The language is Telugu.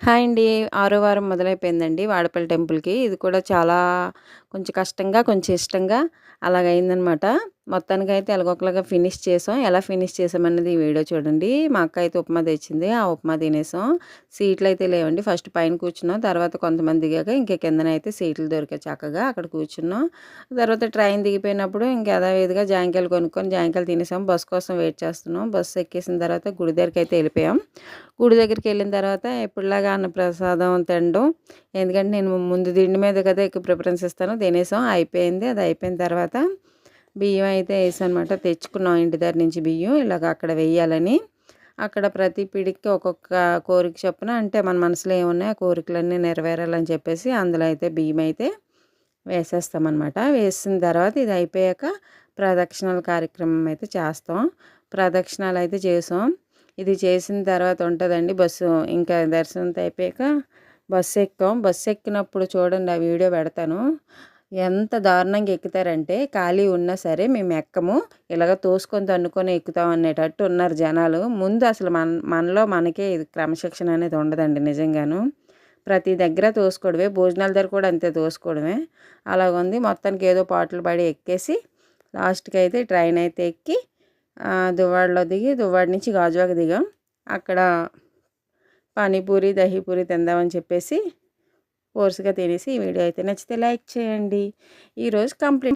హాయ్ అండి. ఆరో వారం మొదలైపోయిందండి వాడపల్లి టెంపుల్‌కి. ఇది కూడా చాలా కొంచెం కష్టంగా, కొంచెం ఇష్టంగా అలాగయిందనమాట. మొత్తానికైతే ఎలాగోకలాగా ఫినిష్ చేసాం. ఎలా ఫినిష్ చేసామన్నది ఈ వీడియో చూడండి. మా అక్క అయితే ఉప్మా తెచ్చింది. ఆ ఉప్మా తినేసాం. సీట్లయితే లేవండి. ఫస్ట్ పైన కూర్చున్నాం. తర్వాత కొంతమంది దిగాక ఇంక కిందనైతే సీట్లు దొరికాయి చక్కగా. అక్కడ కూర్చున్నాం. తర్వాత ట్రైన్ దిగిపోయినప్పుడు ఇంక యథావిధిగా జాంకాయలు కొనుక్కొని జాంకాయలు తినేసాం. బస్ కోసం వెయిట్ చేస్తున్నాం. బస్సు ఎక్కేసిన తర్వాత గుడి దగ్గరికైతే ఎళ్ళిపోయాం. గుడి దగ్గరికెళ్ళిన తర్వాత ఎప్పుడులాగా అన్నప్రసాదం తినడం. ఎందుకంటే నేను ముందు తిండి మీద కదా ఎక్కువ ప్రిఫరెన్స్ ఇస్తాను. తినేసాం. అయిపోయింది. అది అయిపోయిన తర్వాత బియ్యం అయితే ఏసానమాట. తెచ్చుకున్నాం ఇంటి దగ్గర నుంచి బియ్యం. ఇలాగ అక్కడ వెయ్యాలని. అక్కడ ప్రతి పిడికి ఒక్కొక్క కోరిక చొప్పున అంటే మన మనసులో ఏమున్నాయో ఆ కోరికలన్నీ నెరవేరాలని చెప్పేసి అందులో అయితే బియ్యం అయితే వేసేస్తామన్నమాట. వేసిన తర్వాత ఇది అయిపోయాక ప్రదక్షిణాల కార్యక్రమం అయితే చేస్తాం. ప్రదక్షిణాలు అయితే చేసాం. ఇది చేసిన తర్వాత ఉంటుందండి బస్సు. ఇంకా దర్శనంతో అయిపోయాక బస్సు ఎక్కాం. బస్సు ఎక్కినప్పుడు చూడండి ఆ వీడియో పెడతాను. ఎంత దారుణంగా ఎక్కుతారంటే ఖాళీ ఉన్నా సరే మేము ఎక్కము. ఇలాగ తోసుకొని తన్నుకొని ఎక్కుతాం అనేటట్టు ఉన్నారు జనాలు. ముందు అసలు మనలో మనకే ఇది క్రమశిక్షణ అనేది ఉండదండి నిజంగాను. ప్రతి దగ్గర తోసుకోవడమే. భోజనాల దగ్గర కూడా అంతే తోసుకోవడమే. అలాగుంది. మొత్తానికి ఏదో పాటలు పాడి ఎక్కేసి లాస్ట్‌కి అయితే ట్రైన్ అయితే ఎక్కి దువ్వాడలో దిగి దువ్వాడ నుంచి గాజువాక దిగాం. అక్కడ పానీపూరి, దహీపూరి తిందామని చెప్పేసి ఫోర్స్‌గా తినేసి ఈ వీడియో అయితే నచ్చితే లైక్ చేయండి. ఈరోజు కంప్లీట్.